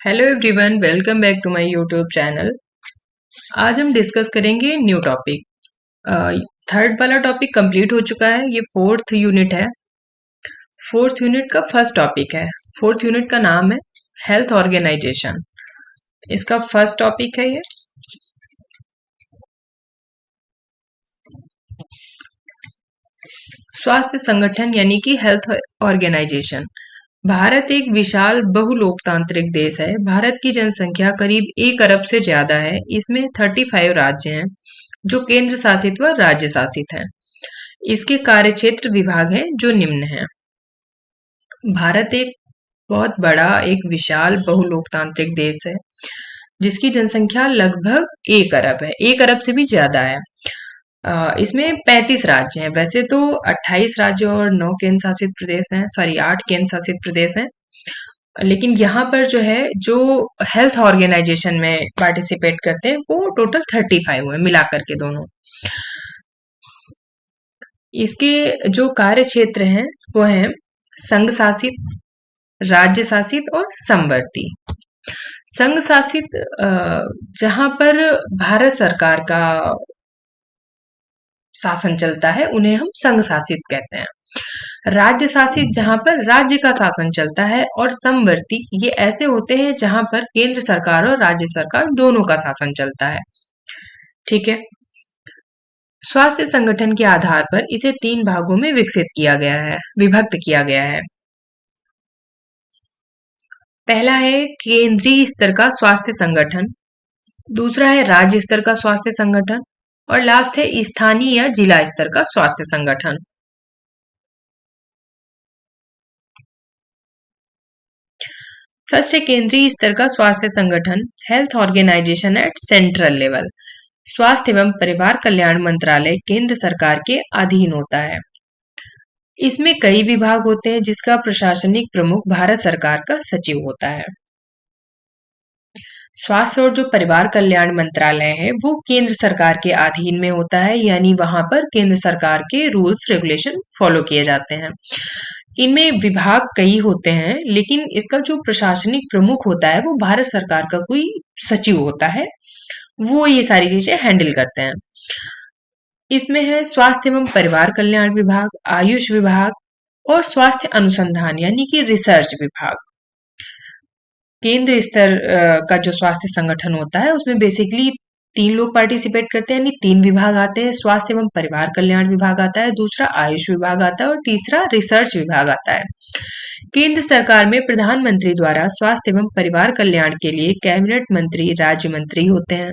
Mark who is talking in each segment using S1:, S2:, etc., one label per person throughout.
S1: Hello everyone, welcome back to my YouTube channel. आज हम discuss करेंगे न्यू टॉपिक। थर्ड वाला टॉपिक कंप्लीट हो चुका है, ये फोर्थ यूनिट है। फोर्थ यूनिट का फर्स्ट टॉपिक है। फोर्थ यूनिट का नाम है हेल्थ ऑर्गेनाइजेशन। इसका फर्स्ट टॉपिक है ये। स्वास्थ्य संगठन यानी कि हेल्थ ऑर्गेनाइजेशन। भारत एक विशाल बहुलोकतांत्रिक देश है। भारत की जनसंख्या करीब 1 अरब से ज्यादा है। इसमें 35 राज्य हैं जो केंद्र शासित व राज्य शासित हैं। इसके कार्यक्षेत्र विभाग हैं जो निम्न हैं। भारत एक बहुत बड़ा, एक विशाल बहुलोकतांत्रिक देश है जिसकी जनसंख्या लगभग 1 अरब है। 1 अरब से भी ज्यादा है। इसमें 35 राज्य हैं। वैसे तो 28 राज्य और 9 केंद्र शासित प्रदेश हैं, सॉरी 8 केंद्र शासित प्रदेश हैं, लेकिन यहाँ पर जो है, जो हेल्थ ऑर्गेनाइजेशन में पार्टिसिपेट करते हैं वो टोटल 35 हुए मिलाकर के दोनों। इसके जो कार्य क्षेत्र हैं वो हैं संघ शासित, राज्य शासित और समवर्ती। संघ शासित जहां पर भारत सरकार का शासन चलता है उन्हें हम संघ शासित कहते हैं। राज्य शासित जहां पर राज्य का शासन चलता है, और समवर्ती ये ऐसे होते हैं जहां पर केंद्र सरकार और राज्य सरकार दोनों का शासन चलता है। ठीक है। स्वास्थ्य संगठन के आधार पर इसे 3 भागों में विकसित किया गया है, विभक्त किया गया है। पहला है केंद्रीय स्तर का स्वास्थ्य संगठन, दूसरा है राज्य स्तर का स्वास्थ्य संगठन, और लास्ट है स्थानीय या जिला स्तर का स्वास्थ्य संगठन। फर्स्ट है केंद्रीय स्तर का स्वास्थ्य संगठन, health organisation at central level. स्वास्थ्य एवं परिवार कल्याण मंत्रालय केंद्र सरकार के अधीन होता है। इसमें कई विभाग होते हैं जिसका प्रशासनिक प्रमुख भारत सरकार का सचिव होता है। स्वास्थ्य और जो परिवार कल्याण मंत्रालय है वो केंद्र सरकार के अधीन में होता है, यानी वहां पर केंद्र सरकार के रूल्स रेगुलेशन फॉलो किए जाते हैं। इनमें विभाग कई होते हैं, लेकिन इसका जो प्रशासनिक प्रमुख होता है वो भारत सरकार का कोई सचिव होता है, वो ये सारी चीजें हैंडल करते हैं। इसमें है स्वास्थ्य एवं परिवार कल्याण विभाग, आयुष विभाग और स्वास्थ्य अनुसंधान यानी कि रिसर्च विभाग। केंद्र स्तर का जो स्वास्थ्य संगठन होता है उसमें बेसिकली 3 लोग पार्टिसिपेट करते हैं, यानी 3 विभाग आते हैं। स्वास्थ्य एवं परिवार कल्याण विभाग आता है, दूसरा आयुष विभाग आता है और तीसरा रिसर्च विभाग आता है। केंद्र सरकार में प्रधानमंत्री द्वारा स्वास्थ्य एवं परिवार कल्याण के लिए कैबिनेट मंत्री, राज्य मंत्री होते हैं।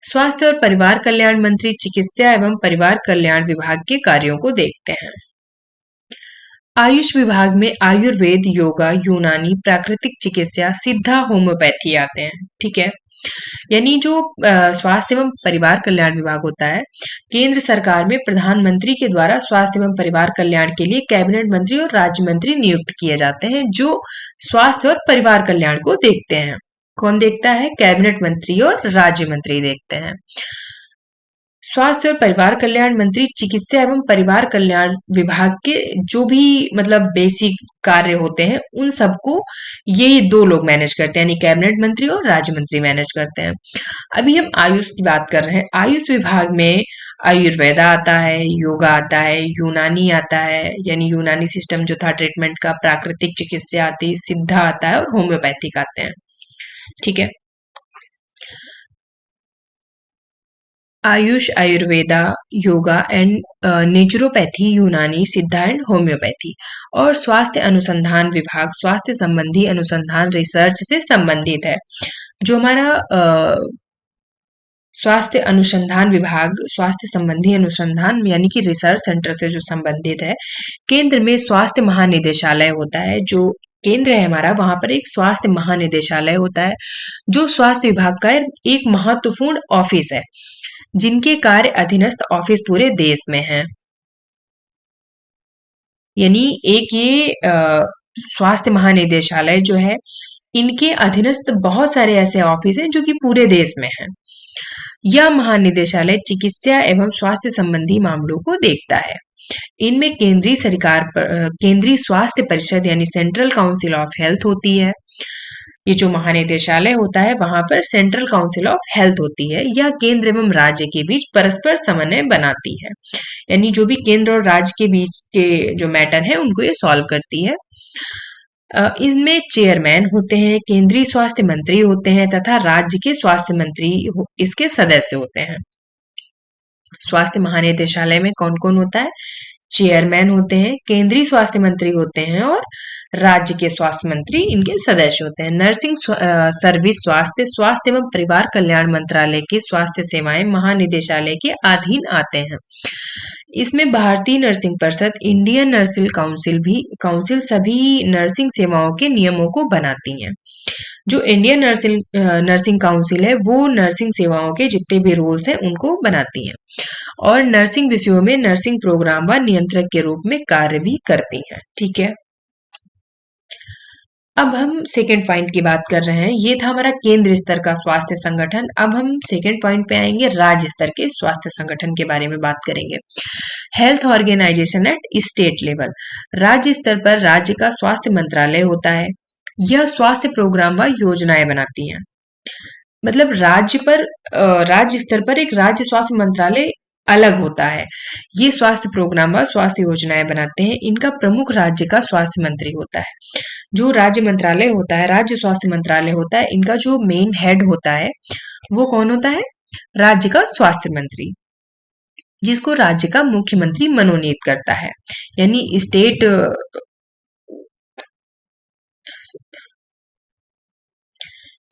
S1: स्वास्थ्य और परिवार कल्याण मंत्री चिकित्सा एवं परिवार कल्याण विभाग के कार्यों को देखते हैं। आयुष विभाग में आयुर्वेद, योगा, यूनानी, प्राकृतिक चिकित्सा, सिद्धा, होम्योपैथी आते हैं। ठीक है। यानी जो स्वास्थ्य एवं परिवार कल्याण विभाग होता है, केंद्र सरकार में प्रधानमंत्री के द्वारा स्वास्थ्य एवं परिवार कल्याण के लिए कैबिनेट मंत्री और राज्य मंत्री नियुक्त किए जाते हैं, जो स्वास्थ्य और परिवार कल्याण को देखते हैं। कौन देखता है? कैबिनेट मंत्री और राज्य मंत्री देखते हैं। स्वास्थ्य और परिवार कल्याण मंत्री चिकित्सा एवं परिवार कल्याण विभाग के जो भी मतलब बेसिक कार्य होते हैं उन सबको ये 2 लोग मैनेज करते हैं, यानी कैबिनेट मंत्री और राज्य मंत्री मैनेज करते हैं। अभी हम आयुष की बात कर रहे हैं। आयुष विभाग में आयुर्वेदा आता है, योगा आता है, यूनानी आता है यानी यूनानी सिस्टम जो था ट्रीटमेंट का, प्राकृतिक चिकित्सा आती है, सिद्धा आता है और होम्योपैथिक आते हैं। ठीक है। आयुष, आयुर्वेदा, योगा एंड नेचुरोपैथी, यूनानी, सिद्धा एंड होम्योपैथी। और स्वास्थ्य अनुसंधान विभाग स्वास्थ्य संबंधी अनुसंधान, रिसर्च से संबंधित है। जो हमारा स्वास्थ्य अनुसंधान विभाग स्वास्थ्य संबंधी अनुसंधान यानी कि रिसर्च सेंटर से जो संबंधित है। केंद्र में स्वास्थ्य महानिदेशालय होता है। जो केंद्र है हमारा, वहां पर एक स्वास्थ्य महानिदेशालय होता है जो स्वास्थ्य विभाग का एक महत्वपूर्ण ऑफिस है, जिनके कार्य अधीनस्थ ऑफिस पूरे देश में हैं। यानी एक ये स्वास्थ्य महानिदेशालय जो है, इनके अधीनस्थ बहुत सारे ऐसे ऑफिस हैं जो कि पूरे देश में हैं। यह महानिदेशालय चिकित्सा एवं स्वास्थ्य संबंधी मामलों को देखता है। इनमें केंद्रीय सरकार केंद्रीय स्वास्थ्य परिषद यानी सेंट्रल काउंसिल ऑफ हेल्थ होती है। ये जो महानिदेशालय होता है वहां पर सेंट्रल काउंसिल ऑफ हेल्थ होती है। यह केंद्र एवं राज्य के बीच परस्पर समन्वय बनाती है, यानी जो भी केंद्र और राज्य के बीच के जो मैटर है उनको ये सॉल्व करती है। इनमें चेयरमैन होते हैं, केंद्रीय स्वास्थ्य मंत्री होते हैं तथा राज्य के स्वास्थ्य मंत्री इसके सदस्य होते हैं। स्वास्थ्य महानिदेशालय में कौन कौन होता है? चेयरमैन होते हैं, केंद्रीय स्वास्थ्य मंत्री होते हैं और राज्य के स्वास्थ्य मंत्री इनके सदस्य होते हैं। नर्सिंग सर्विस स्वास्थ्य एवं परिवार कल्याण मंत्रालय की स्वास्थ्य सेवाएं महानिदेशालय के अधीन आते हैं। इसमें भारतीय नर्सिंग परिषद, इंडियन नर्सिंग काउंसिल सभी नर्सिंग सेवाओं के नियमों को बनाती हैं। जो इंडियन नर्सिंग काउंसिल है वो नर्सिंग सेवाओं के जितने भी रूल्स हैं उनको बनाती हैं और नर्सिंग विषयों में नर्सिंग प्रोग्राम व नियंत्रक के रूप में कार्य भी करती हैं। ठीक है, अब हम सेकेंड पॉइंट की बात कर रहे हैं। ये था हमारा केंद्र स्तर का स्वास्थ्य संगठन। अब हम सेकेंड पॉइंट पे आएंगे, राज्य स्तर के स्वास्थ्य संगठन के बारे में बात करेंगे। Health organisation at state level. राज्य स्तर पर राज्य का स्वास्थ्य मंत्रालय होता है। यह स्वास्थ्य प्रोग्राम व योजनाएं बनाती हैं। मतलब राज्य स्तर पर एक राज्य स्वास्थ्य मंत्रालय अलग होता है। ये स्वास्थ्य प्रोग्राम व स्वास्थ्य योजनाएं बनाते हैं। इनका प्रमुख राज्य का स्वास्थ्य मंत्री होता है। जो राज्य मंत्रालय होता है, राज्य स्वास्थ्य मंत्रालय होता है, इनका जो मेन हेड होता है वो कौन होता है? राज्य का स्वास्थ्य मंत्री, जिसको राज्य का मुख्यमंत्री मनोनीत करता है। यानी स्टेट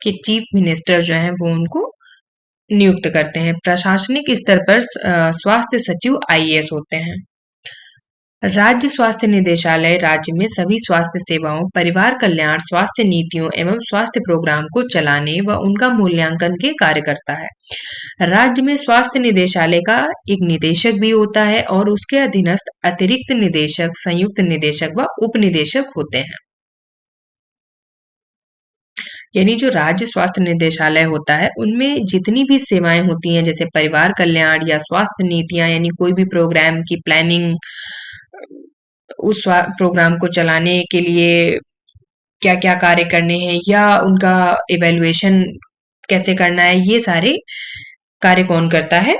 S1: के चीफ मिनिस्टर जो है वो उनको नियुक्त करते हैं। प्रशासनिक स्तर पर स्वास्थ्य सचिव आईएएस होते हैं। राज्य स्वास्थ्य निदेशालय राज्य में सभी स्वास्थ्य सेवाओं, परिवार कल्याण, स्वास्थ्य नीतियों एवं स्वास्थ्य प्रोग्राम को चलाने व उनका मूल्यांकन के कार्य करता है। राज्य में स्वास्थ्य निदेशालय का एक निदेशक भी होता है और उसके अधीनस्थ अतिरिक्त निदेशक, संयुक्त निदेशक व उप निदेशक होते हैं। यानी जो राज्य स्वास्थ्य निदेशालय होता है उनमें जितनी भी सेवाएं होती हैं, जैसे परिवार कल्याण या स्वास्थ्य नीतियां, यानी कोई भी प्रोग्राम की प्लानिंग, उस प्रोग्राम को चलाने के लिए क्या क्या कार्य करने हैं या उनका इवेल्युएशन कैसे करना है, ये सारे कार्य कौन करता है?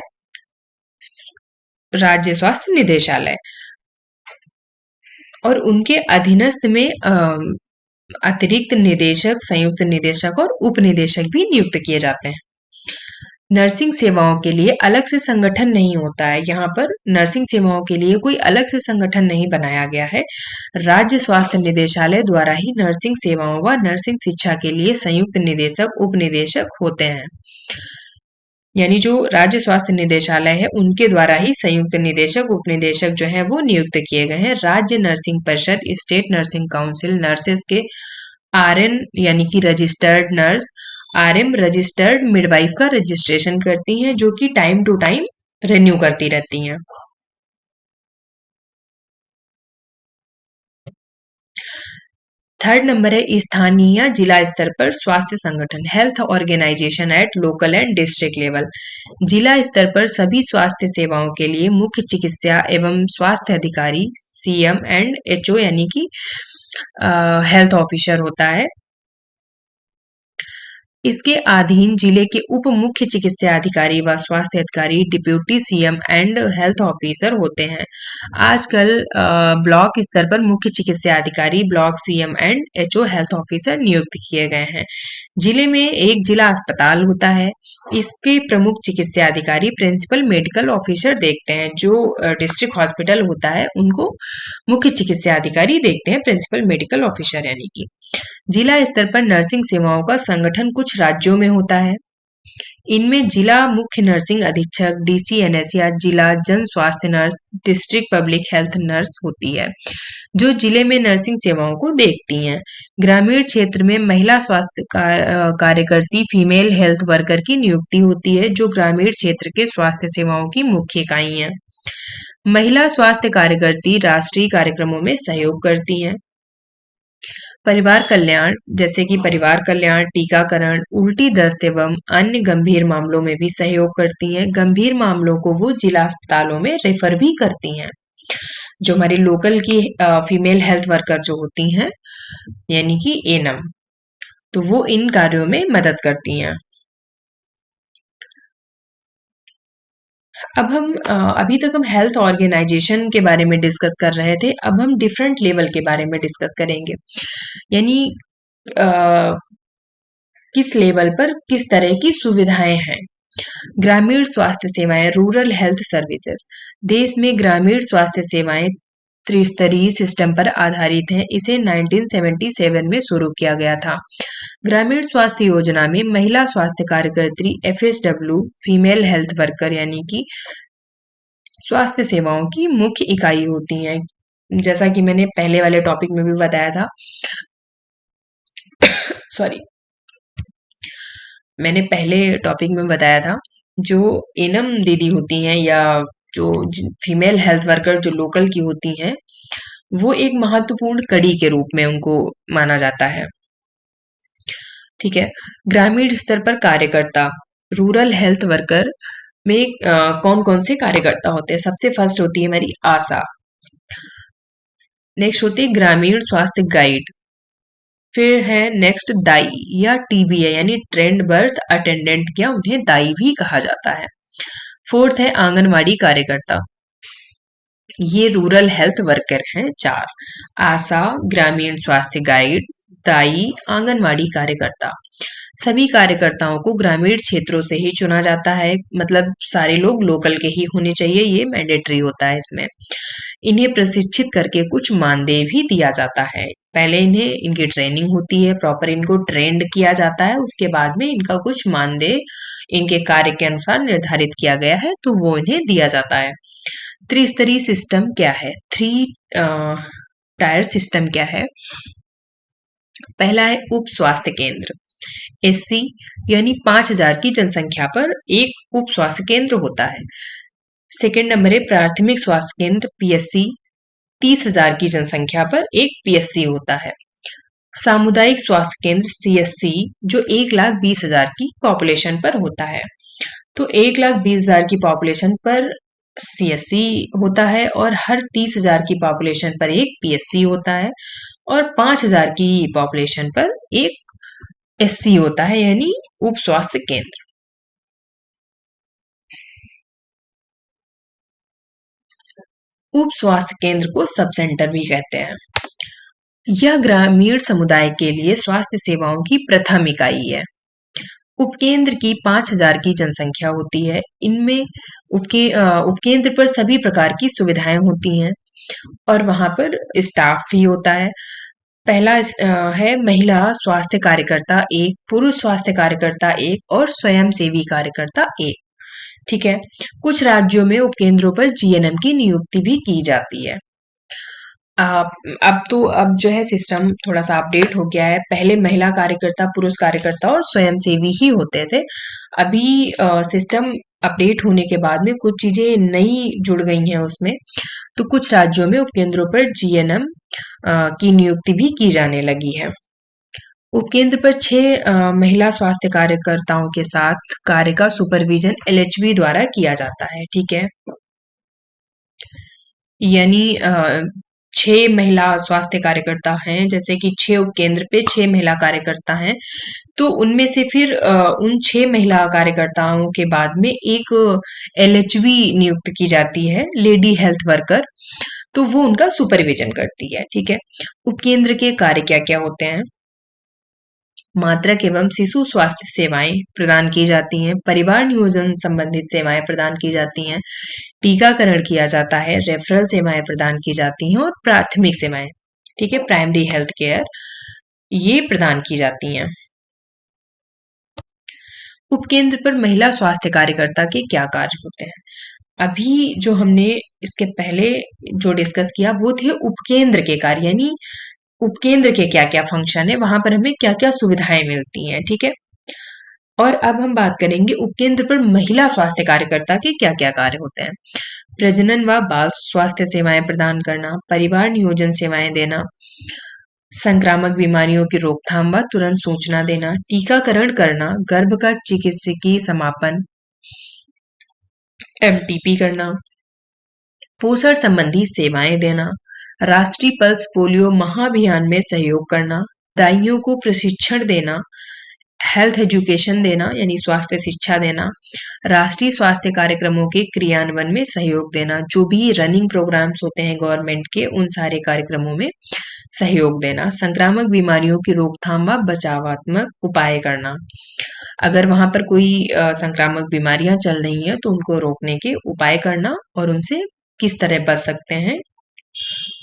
S1: राज्य स्वास्थ्य निदेशालय। और उनके अधीनस्थ में अतिरिक्त निदेशक, संयुक्त निदेशक और उप निदेशक भी नियुक्त किए जाते हैं। नर्सिंग सेवाओं के लिए अलग से संगठन नहीं होता है। यहाँ पर नर्सिंग सेवाओं के लिए कोई अलग से संगठन नहीं बनाया गया है। राज्य स्वास्थ्य निदेशालय द्वारा ही नर्सिंग सेवाओं व नर्सिंग शिक्षा के लिए संयुक्त निदेशक, उप निदेशक होते हैं। यानी जो राज्य स्वास्थ्य निदेशालय है उनके द्वारा ही संयुक्त निदेशक, उप निदेशक जो है वो नियुक्त किए गए हैं। राज्य नर्सिंग परिषद, स्टेट नर्सिंग काउंसिल नर्सेस के आरएन यानी कि registered nurse, RM registered midwife का रजिस्ट्रेशन करती हैं, जो कि टाइम टू टाइम रिन्यू करती रहती हैं। थर्ड नंबर है स्थानीय जिला स्तर पर स्वास्थ्य संगठन, health organisation at local and district level. जिला स्तर पर सभी स्वास्थ्य सेवाओं के लिए मुख्य चिकित्सा एवं स्वास्थ्य अधिकारी, सीएम एंड एचओ यानी कि हेल्थ ऑफिसर होता है। इसके अधीन जिले के उप मुख्य चिकित्सा अधिकारी व स्वास्थ्य अधिकारी, deputy CM and health officer होते हैं। आजकल ब्लॉक स्तर पर मुख्य चिकित्सा अधिकारी, block CM and HO health officer नियुक्त किए गए हैं। जिले में एक जिला अस्पताल होता है। इसके प्रमुख चिकित्सा अधिकारी प्रिंसिपल मेडिकल ऑफिसर देखते हैं। जो डिस्ट्रिक्ट हॉस्पिटल होता है उनको मुख्य चिकित्सा अधिकारी देखते हैं, प्रिंसिपल मेडिकल ऑफिसर यानी कि। जिला स्तर पर नर्सिंग सेवाओं का संगठन कुछ राज्यों में होता है। इनमें जिला मुख्य नर्सिंग अधीक्षक, डीसीएनएस या जिला जन स्वास्थ्य nurse, district public health nurse होती है, जो जिले में नर्सिंग सेवाओं को देखती हैं। ग्रामीण क्षेत्र में महिला स्वास्थ्य कार्यकर्ती, फीमेल हेल्थ वर्कर की नियुक्ति होती है, जो ग्रामीण क्षेत्र के स्वास्थ्य सेवाओं की मुख्य इकाई हैं। महिला स्वास्थ्य कार्यकर्ती राष्ट्रीय कार्यक्रमों में सहयोग करती हैं। परिवार कल्याण, जैसे कि परिवार कल्याण, टीकाकरण, उल्टी दस्त एवं अन्य गंभीर मामलों में भी सहयोग करती हैं। गंभीर मामलों को वो जिला अस्पतालों में रेफर भी करती हैं। जो हमारी लोकल की फीमेल हेल्थ वर्कर जो होती हैं, यानी कि एएनएम, तो वो इन कार्यों में मदद करती हैं। अब हम अभी तक हम हेल्थ ऑर्गेनाइजेशन के बारे में डिस्कस कर रहे थे, अब हम डिफरेंट लेवल के बारे में डिस्कस करेंगे। यानी अ, किस लेवल पर किस तरह की सुविधाएं हैं। ग्रामीण स्वास्थ्य सेवाएं, रूरल हेल्थ सर्विसेज। देश में ग्रामीण स्वास्थ्य सेवाएं त्रिस्तरीय सिस्टम पर आधारित है। इसे 1977 में शुरू किया गया था। ग्रामीण स्वास्थ्य योजना में महिला स्वास्थ्य कार्यकर्त्री FSW, फीमेल हेल्थ वर्कर यानी कि स्वास्थ्य सेवाओं की मुख्य इकाई होती हैं। जैसा कि मैंने पहले वाले टॉपिक में भी बताया था, सॉरी, मैंने पहले टॉपिक में बताया था, जो एनम दीदी होती हैं या जो फीमेल हेल्थ वर्कर जो लोकल की होती हैं, वो एक महत्वपूर्ण कड़ी के रूप में उनको माना जाता है। ठीक है। ग्रामीण स्तर पर कार्यकर्ता, रूरल हेल्थ वर्कर में कौन कौन से कार्यकर्ता होते हैं। सबसे फर्स्ट होती है हमारी आशा, नेक्स्ट होती है ग्रामीण स्वास्थ्य गाइड, फिर है नेक्स्ट दाई या TBA यानी ट्रेंड बर्थ अटेंडेंट, या उन्हें दाई भी कहा जाता है। फोर्थ है आंगनवाड़ी कार्यकर्ता, ये रूरल हेल्थ वर्कर हैं। 4 आशा, ग्रामीण स्वास्थ्य गाइड, दाई, आंगनवाड़ी कार्यकर्ता। सभी कार्यकर्ताओं को ग्रामीण क्षेत्रों से ही चुना जाता है, मतलब सारे लोग लोकल के ही होने चाहिए, ये मैंडेटरी होता है इसमें। इन्हें प्रशिक्षित करके कुछ मानदेय भी दिया जाता है। पहले इन्हें इनकी ट्रेनिंग होती है, प्रॉपर इनको ट्रेंड किया जाता है, उसके बाद में इनका कुछ मानदेय इनके कार्य के अनुसार निर्धारित किया गया है, तो वो इन्हें दिया जाता है। त्रिस्तरीय सिस्टम क्या है, 3 टायर सिस्टम क्या है। पहला है उप स्वास्थ्य केंद्र, SC, यानी 5000 की जनसंख्या पर एक उप स्वास्थ्य केंद्र होता है। सेकेंड नंबर है प्राथमिक स्वास्थ्य केंद्र, PSC, 30,000 की जनसंख्या पर एक PSC होता है। सामुदायिक स्वास्थ्य केंद्र, CSC, जो 1,20,000 की पॉपुलेशन पर होता है। तो 1,20,000 की पॉपुलेशन पर CSC होता है और हर 30,000 की पॉपुलेशन पर एक PSC होता है और 5,000 की पॉपुलेशन पर एक SC होता है, यानी उप स्वास्थ्य केंद्र। उप स्वास्थ्य केंद्र को सब सेंटर भी कहते हैं। यह ग्रामीण समुदाय के लिए स्वास्थ्य सेवाओं की प्रथम इकाई है। उपकेंद्र की 5,000 की जनसंख्या होती है। इनमें उपकेंद्र पर सभी प्रकार की सुविधाएं होती हैं और वहां पर स्टाफ भी होता है। पहला है महिला स्वास्थ्य कार्यकर्ता 1, पुरुष स्वास्थ्य कार्यकर्ता 1 और स्वयंसेवी कार्यकर्ता 1। ठीक है। कुछ राज्यों में उपकेंद्रों पर GNM की नियुक्ति भी की जाती है। अब जो है सिस्टम थोड़ा सा अपडेट हो गया है। पहले महिला कार्यकर्ता, पुरुष कार्यकर्ता और स्वयंसेवी ही होते थे। अभी सिस्टम अपडेट होने के बाद में कुछ चीजें नई जुड़ गई हैं उसमें। तो कुछ राज्यों में उपकेंद्रों पर GNM की नियुक्ति भी की जाने लगी है। उपकेंद्र पर 6 महिला स्वास्थ्य कार्यकर्ताओं के साथ कार्य का सुपरविजन LHV द्वारा किया जाता है। ठीक है। यानी 6 महिला स्वास्थ्य कार्यकर्ता हैं, जैसे कि 6 उपकेंद्र पे 6 महिला कार्यकर्ता हैं, तो उनमें से फिर उन 6 महिला कार्यकर्ताओं के बाद में एक LHV नियुक्त की जाती है, लेडी हेल्थ वर्कर, तो वो उनका सुपरविजन करती है। ठीक है। उपकेंद्र के कार्य क्या क्या होते हैं। मातृक एवं शिशु स्वास्थ्य सेवाएं प्रदान की जाती हैं, परिवार नियोजन संबंधित सेवाएं प्रदान की जाती हैं, टीकाकरण किया जाता है, रेफरल सेवाएं प्रदान की जाती हैं और प्राथमिक सेवाएं, ठीक है, प्राइमरी हेल्थ केयर, ये प्रदान की जाती हैं। उपकेंद्र पर महिला स्वास्थ्य कार्यकर्ता के क्या कार्य होते हैं। अभी जो हमने इसके पहले जो डिस्कस किया वो थे उपकेंद्र के कार्य, यानी उपकेंद्र के क्या क्या फंक्शन है, वहां पर हमें क्या क्या सुविधाएं मिलती हैं। ठीक है। और अब हम बात करेंगे उपकेंद्र पर महिला स्वास्थ्य कार्यकर्ता के क्या क्या कार्य होते हैं। प्रजनन व बाल स्वास्थ्य सेवाएं प्रदान करना, परिवार नियोजन सेवाएं देना, संक्रामक बीमारियों की रोकथाम व तुरंत सूचना देना, टीकाकरण करना, गर्भ का चिकित्सकीय समापन MTP करना, पोषण संबंधी सेवाएं देना, राष्ट्रीय पल्स पोलियो महाअभियान में सहयोग करना, दाइयों को प्रशिक्षण देना, हेल्थ एजुकेशन देना यानी स्वास्थ्य शिक्षा देना, राष्ट्रीय स्वास्थ्य कार्यक्रमों के क्रियान्वयन में सहयोग देना, जो भी रनिंग प्रोग्राम्स होते हैं गवर्नमेंट के उन सारे कार्यक्रमों में सहयोग देना, संक्रामक बीमारियों की रोकथाम व बचावात्मक उपाय करना। अगर वहां पर कोई संक्रामक बीमारियां चल रही हैं तो उनको रोकने के उपाय करना और उनसे किस तरह बच सकते हैं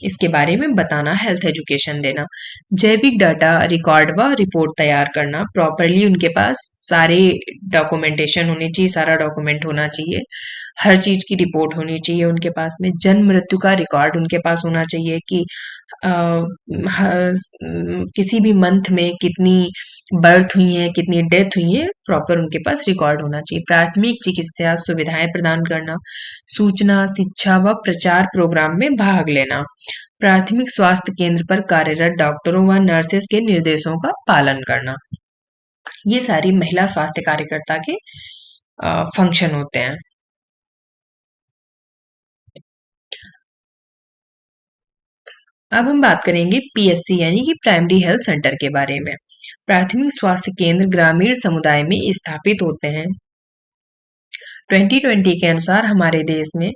S1: इसके बारे में बताना, हेल्थ एजुकेशन देना, जैविक डाटा रिकॉर्ड व रिपोर्ट तैयार करना, प्रॉपरली उनके पास सारे डॉक्यूमेंटेशन होनी चाहिए, सारा डॉक्यूमेंट होना चाहिए, हर चीज की रिपोर्ट होनी चाहिए उनके पास में, जन्म मृत्यु का रिकॉर्ड उनके पास होना चाहिए कि किसी भी मंथ में कितनी बर्थ हुई है, कितनी डेथ हुई है, प्रॉपर उनके पास रिकॉर्ड होना चाहिए, प्राथमिक चिकित्सा सुविधाएं प्रदान करना, सूचना शिक्षा व प्रचार प्रोग्राम में भाग लेना, प्राथमिक स्वास्थ्य केंद्र पर कार्यरत डॉक्टरों व नर्सेस के निर्देशों का पालन करना। ये सारी महिला स्वास्थ्य कार्यकर्ता के फंक्शन होते हैं। अब हम बात करेंगे पीएससी यानी कि प्राइमरी हेल्थ सेंटर के बारे में। प्राथमिक स्वास्थ्य केंद्र ग्रामीण समुदाय में स्थापित होते हैं। 2020 के अनुसार हमारे देश में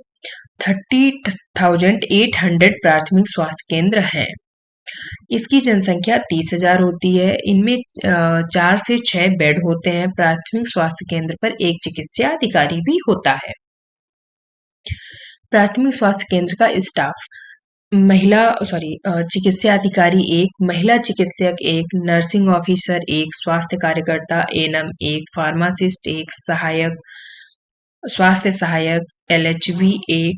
S1: 30,800 प्राथमिक स्वास्थ्य केंद्र हैं। इसकी जनसंख्या 30,000 होती है। इनमें 4 से 6 बेड होते हैं। प्राथमिक स्वास्थ्य केंद्र पर एक चिकित्सा अधिकारी भी होता है। प्राथमिक स्वास्थ्य केंद्र का स्टाफ चिकित्सा अधिकारी 1, महिला चिकित्सक 1, नर्सिंग ऑफिसर 1, स्वास्थ्य कार्यकर्ता एएनएम 1, फार्मासिस्ट 1, स्वास्थ्य सहायक एलएचवी 1,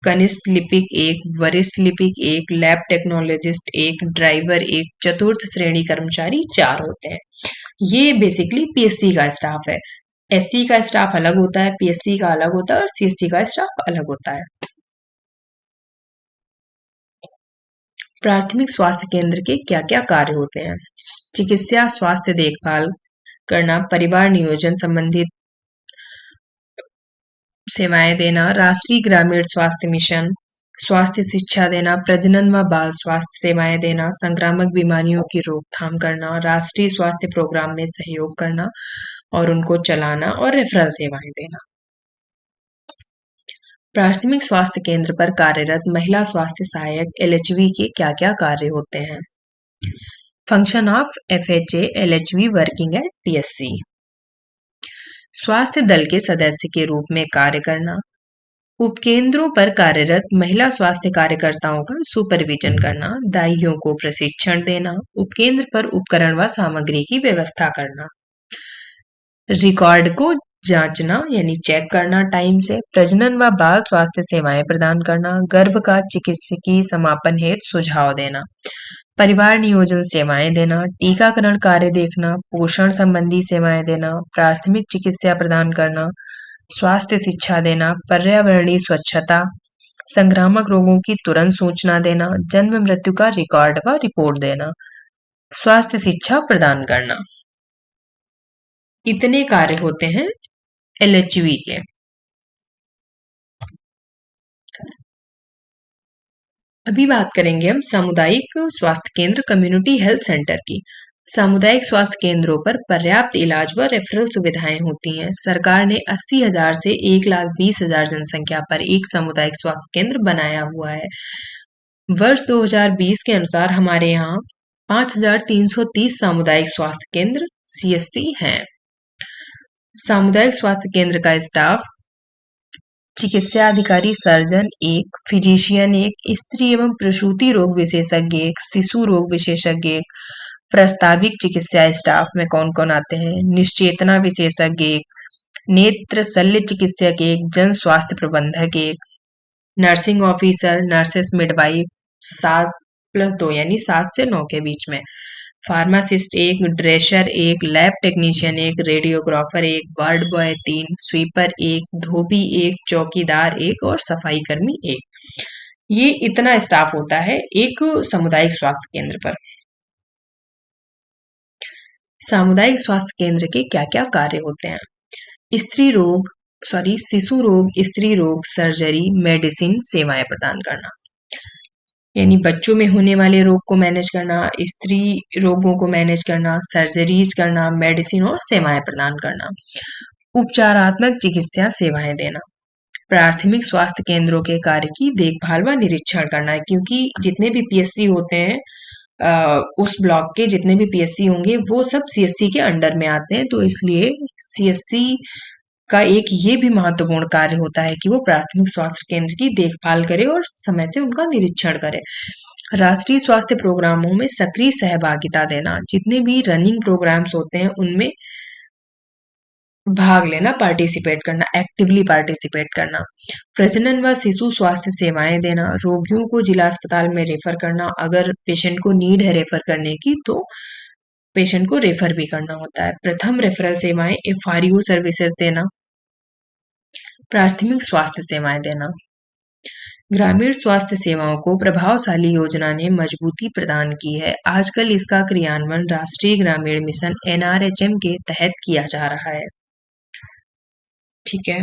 S1: कनिष्ठ लिपिक 1, वरिष्ठ लिपिक 1, लैब टेक्नोलॉजिस्ट 1, ड्राइवर 1, चतुर्थ श्रेणी कर्मचारी 4 होते हैं। ये बेसिकली पीएससी का स्टाफ है। एससी का स्टाफ अलग होता है, पीएससी का अलग होता है और सीएससी का स्टाफ अलग होता है। प्राथमिक स्वास्थ्य केंद्र के क्या-क्या कार्य होते हैं? चिकित्सा स्वास्थ्य देखभाल करना, परिवार नियोजन संबंधित सेवाएं देना, राष्ट्रीय ग्रामीण स्वास्थ्य मिशन, स्वास्थ्य शिक्षा देना, प्रजनन व बाल स्वास्थ्य सेवाएं देना, संक्रामक बीमारियों की रोकथाम करना, राष्ट्रीय स्वास्थ्य प्रोग्राम में सहयोग करना और उनको चलाना और रेफरल सेवाएं देना। प्राथमिक स्वास्थ्य केंद्र पर कार्यरत महिला स्वास्थ्य सहायक एलएचवी के क्या-क्या कार्य होते हैं? Function of FHA LHV working at PSC. स्वास्थ्य दल के सदस्य के रूप में कार्य करना, उपकेंद्रों पर कार्यरत महिला स्वास्थ्य कार्यकर्ताओं का सुपरविजन करना, दाइयों को प्रशिक्षण देना, उपकेंद्र पर उपकरण व सामग्री की व्यवस्था करना, रिकॉर्ड को जांचना यानी चेक करना टाइम से, प्रजनन व बाल स्वास्थ्य सेवाएं प्रदान करना, गर्भ का चिकित्सकीय समापन हेतु सुझाव देना, परिवार नियोजन सेवाएं देना, टीकाकरण कार्य देखना, पोषण संबंधी सेवाएं देना, प्राथमिक चिकित्सा प्रदान करना, स्वास्थ्य शिक्षा देना, पर्यावरणीय स्वच्छता, संक्रामक रोगों की तुरंत सूचना देना, जन्म मृत्यु का रिकॉर्ड व रिपोर्ट देना, स्वास्थ्य शिक्षा प्रदान करना। इतने कार्य होते हैं एलएचवी के। अभी बात करेंगे हम सामुदायिक स्वास्थ्य केंद्र कम्युनिटी हेल्थ सेंटर की। सामुदायिक स्वास्थ्य केंद्रों पर पर्याप्त इलाज व रेफरल सुविधाएं होती हैं। सरकार ने 80,000 से 1,20,000 जनसंख्या पर एक सामुदायिक स्वास्थ्य केंद्र बनाया हुआ है। वर्ष 2020 के अनुसार हमारे यहाँ 5,330 सामुदायिक स्वास्थ्य केंद्र सीएससी हैं। सामुदायिक स्वास्थ्य केंद्र का स्टाफ चिकित्सा अधिकारी सर्जन 1, फिजिशियन 1, स्त्री एवं प्रसूति रोग विशेषज्ञ 1, शिशु रोग विशेषज्ञ 1, प्रस्ताविक चिकित्सा स्टाफ में कौन कौन आते हैं? निश्चेतना विशेषज्ञ 1, नेत्र शल्य चिकित्सक 1, जन स्वास्थ्य प्रबंधक 1, नर्सिंग ऑफिसर, नर्सेस मिडवाइफ 7+2 यानी 7 से 9 के बीच में, pharmacist 1, ड्रेशर 1, lab technician 1, radiographer 1, ward boy 3, sweeper 1, धोबी 1, चौकीदार 1 और सफाई कर्मी 1। ये इतना स्टाफ होता है एक सामुदायिक स्वास्थ्य केंद्र पर। सामुदायिक स्वास्थ्य केंद्र के क्या-क्या कार्य होते हैं? शिशु रोग, स्त्री रोग, सर्जरी, मेडिसिन सेवाएं प्रदान करना। यानी बच्चों में होने वाले रोग को मैनेज करना, स्त्री रोगों को मैनेज करना, सर्जरीज करना, मेडिसिन और सेवाएं प्रदान करना, उपचारात्मक चिकित्सा सेवाएं देना, प्राथमिक स्वास्थ्य केंद्रों के कार्य की देखभाल व निरीक्षण करना है, क्योंकि जितने भी पीएससी होते हैं उस ब्लॉक के जितने भी पीएससी होंगे वो सब सीएससी के अंडर में आते हैं, तो इसलिए सीएससी का एक ये भी महत्वपूर्ण कार्य होता है कि वो प्राथमिक स्वास्थ्य केंद्र की देखभाल करे और समय से उनका निरीक्षण करे। राष्ट्रीय स्वास्थ्य प्रोग्रामों में सक्रिय सहभागिता देना, जितने भी रनिंग प्रोग्राम्स होते हैं उनमें भाग लेना, पार्टिसिपेट करना, एक्टिवली पार्टिसिपेट करना, प्रजनन व शिशु स्वास्थ्य सेवाएं देना, रोगियों को जिला अस्पताल में रेफर करना, अगर पेशेंट को नीड है रेफर करने की तो पेशेंट को रेफर भी करना होता है, प्रथम रेफरल सेवाएं, एफआरयू सर्विसेज देना, प्राथमिक स्वास्थ्य सेवाएं देना। ग्रामीण स्वास्थ्य सेवाओं को प्रभावशाली योजना ने मजबूती प्रदान की है। आजकल इसका क्रियान्वयन राष्ट्रीय ग्रामीण मिशन एनआरएचएम के तहत किया जा रहा है। ठीक है,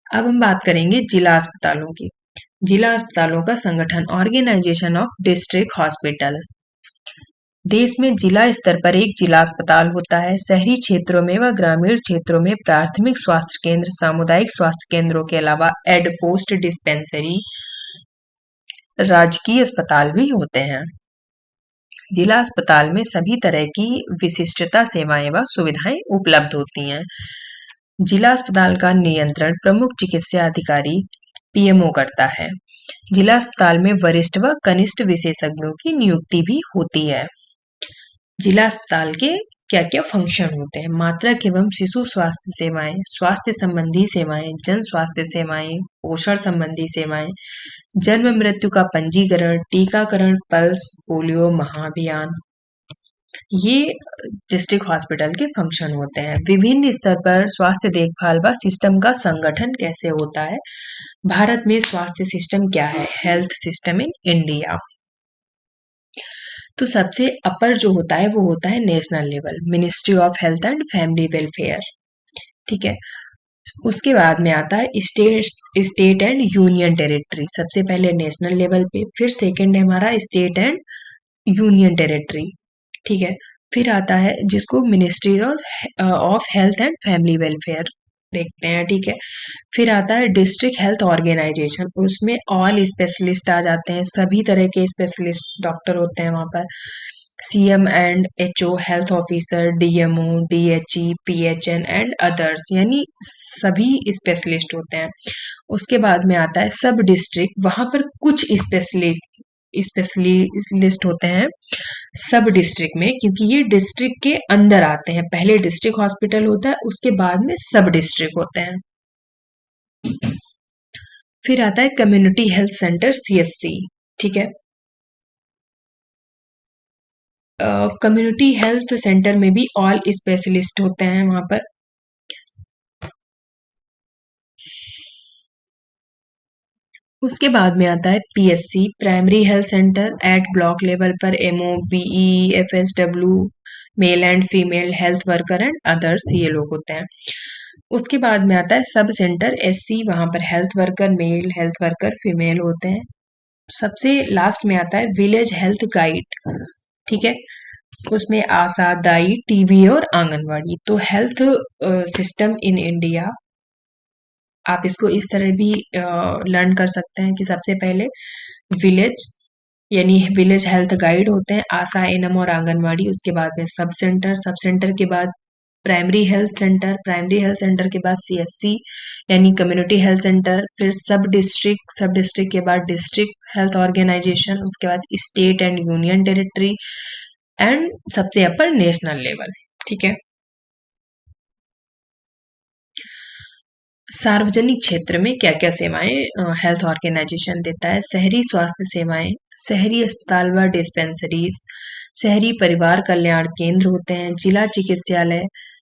S1: अब हम बात करेंगे जिला अस्पतालों की। जिला अस्पतालों का संगठन, ऑर्गेनाइजेशन ऑफ डिस्ट्रिक्ट हॉस्पिटल। देश में जिला स्तर पर एक जिला अस्पताल होता है। शहरी क्षेत्रों में व ग्रामीण क्षेत्रों में प्राथमिक स्वास्थ्य केंद्र, सामुदायिक स्वास्थ्य केंद्रों के अलावा एड पोस्ट डिस्पेंसरी, राजकीय अस्पताल भी होते हैं। जिला अस्पताल में सभी तरह की विशिष्टता सेवाएं व सुविधाएं उपलब्ध होती हैं। जिला अस्पताल का नियंत्रण प्रमुख चिकित्सा अधिकारी पीएमओ करता है। जिला अस्पताल में वरिष्ठ व कनिष्ठ विशेषज्ञों की नियुक्ति भी होती है। जिला अस्पताल के क्या क्या फंक्शन होते हैं? मातृक एवं शिशु स्वास्थ्य सेवाएं, स्वास्थ्य संबंधी सेवाएं, जन स्वास्थ्य सेवाएं, पोषण संबंधी सेवाएं, जन्म मृत्यु का पंजीकरण, टीकाकरण, पल्स पोलियो महाअभियान, ये डिस्ट्रिक्ट हॉस्पिटल के फंक्शन होते हैं। विभिन्न स्तर पर स्वास्थ्य देखभाल व सिस्टम का संगठन कैसे होता है? भारत में स्वास्थ्य सिस्टम क्या है? Health system in India. तो सबसे अपर जो होता है वो होता है national level, ministry of health and family welfare. ठीक है, उसके बाद में आता है स्टेट एंड यूनियन टेरिटरी। सबसे पहले नेशनल लेवल पे, फिर सेकंड है हमारा स्टेट एंड यूनियन टेरिटरी। ठीक है, फिर आता है जिसको ministry of health and family welfare देखते हैं। ठीक है, फिर आता है डिस्ट्रिक्ट हेल्थ ऑर्गेनाइजेशन, उसमें ऑल स्पेशलिस्ट आ जाते हैं, सभी तरह के स्पेशलिस्ट डॉक्टर होते हैं वहां पर। CM and HO, health officer, DMO, DHE, PHN and others, यानी सभी स्पेशलिस्ट होते हैं। उसके बाद में आता है सब डिस्ट्रिक्ट, वहां पर कुछ स्पेशलिस्ट होते हैं सब डिस्ट्रिक्ट में, क्योंकि ये डिस्ट्रिक्ट के अंदर आते हैं। पहले डिस्ट्रिक्ट हॉस्पिटल होता है, उसके बाद में सब डिस्ट्रिक्ट होते हैं। फिर आता है कम्युनिटी हेल्थ सेंटर, सीएचसी। ठीक है, कम्युनिटी हेल्थ सेंटर में भी ऑल स्पेशलिस्ट होते हैं वहां पर। उसके बाद में आता है PSC, primary health centre at block level पर, MO, BE, FSW, male and female health worker and others, ये लोग होते हैं। उसके बाद में आता है सब सेंटर, एससी, वहां पर health worker male, health worker female होते हैं। सबसे लास्ट में आता है विलेज हेल्थ गाइड। ठीक है, उसमें आशा, दाई, टीबी और आंगनवाड़ी। तो हेल्थ सिस्टम इन इंडिया, आप इसको इस तरह भी लर्न कर सकते हैं कि सबसे पहले विलेज, यानी विलेज हेल्थ गाइड होते हैं, आशा, एनएम और आंगनवाड़ी। उसके बाद में सब सेंटर, सब सेंटर के बाद primary health centre, primary health centre के बाद सीएससी यानी कम्युनिटी हेल्थ सेंटर, फिर सब डिस्ट्रिक्ट, सब डिस्ट्रिक्ट के बाद डिस्ट्रिक्ट हेल्थ ऑर्गेनाइजेशन, उसके बाद state and union territory and सबसे अपर नेशनल लेवल। ठीक है, सार्वजनिक क्षेत्र में क्या क्या सेवाएं हेल्थ ऑर्गेनाइजेशन देता है? शहरी स्वास्थ्य सेवाएं, शहरी अस्पताल व डिस्पेंसरीज, शहरी परिवार कल्याण केंद्र होते हैं, जिला चिकित्सालय,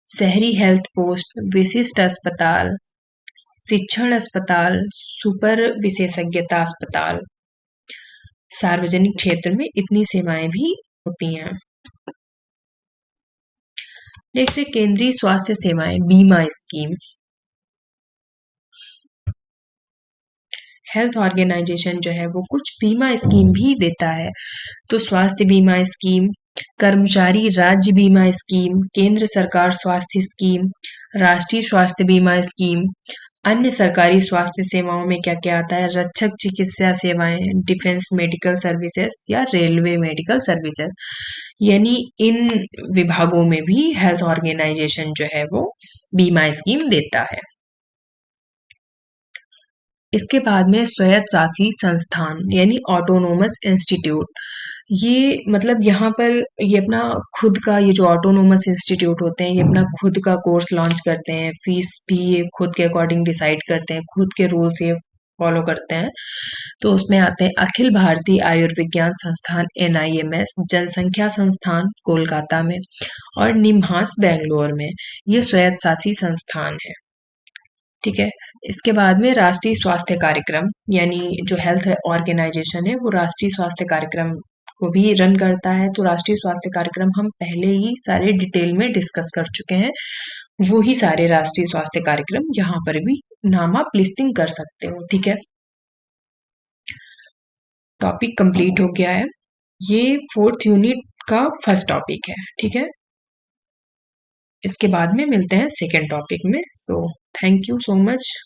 S1: शहरी हेल्थ पोस्ट, विशिष्ट अस्पताल, शिक्षण अस्पताल, सुपर विशेषज्ञता अस्पताल। सार्वजनिक क्षेत्र में इतनी सेवाएं भी होती हैं। नेक्स्ट है केंद्रीय स्वास्थ्य सेवाएं बीमा स्कीम। हेल्थ ऑर्गेनाइजेशन जो है वो कुछ बीमा स्कीम भी देता है। तो स्वास्थ्य बीमा स्कीम, कर्मचारी राज्य बीमा स्कीम, केंद्र सरकार स्वास्थ्य स्कीम, राष्ट्रीय स्वास्थ्य बीमा स्कीम, अन्य सरकारी स्वास्थ्य सेवाओं में क्या-क्या आता है? रक्षक चिकित्सा सेवाएँ, डिफेंस मेडिकल सर्विसेज या रेलवे मेडिकल सर्विसेज। यानी इन विभागों में भी हेल्थ ऑर्गेनाइजेशन जो है वो बीमा स्कीम देता है। इसके बाद में स्वायत्तशासी संस्थान यानी ऑटोनोमस इंस्टीट्यूट। ये मतलब यहाँ पर ये अपना खुद का ये जो ऑटोनोमस इंस्टीट्यूट होते हैं ये अपना खुद का कोर्स लॉन्च करते हैं, फीस भी ये खुद के अकॉर्डिंग डिसाइड करते हैं, खुद के रूल्स ये फॉलो करते हैं। तो उसमें आते हैं अखिल भारतीय आयुर्विज्ञान संस्थान NIMS, जनसंख्या संस्थान कोलकाता में और निम्हांस बैंगलोर में। ये स्वायत्तशासी संस्थान है। ठीक है। इसके बाद में राष्ट्रीय स्वास्थ्य कार्यक्रम यानी जो हेल्थ ऑर्गेनाइजेशन है वो राष्ट्रीय स्वास्थ्य कार्यक्रम को भी रन करता है। तो राष्ट्रीय स्वास्थ्य कार्यक्रम हम पहले ही सारे डिटेल में डिस्कस कर चुके हैं। वो ही सारे राष्ट्रीय स्वास्थ्य कार्यक्रम यहाँ पर भी नाम आप लिस्टिंग कर सकते हो। ठीक है। टॉपिक कंप्लीट हो गया है। ये 4th यूनिट का फर्स्ट टॉपिक है। ठीक है। इसके बाद में मिलते हैं सेकेंड टॉपिक में। So thank you so much.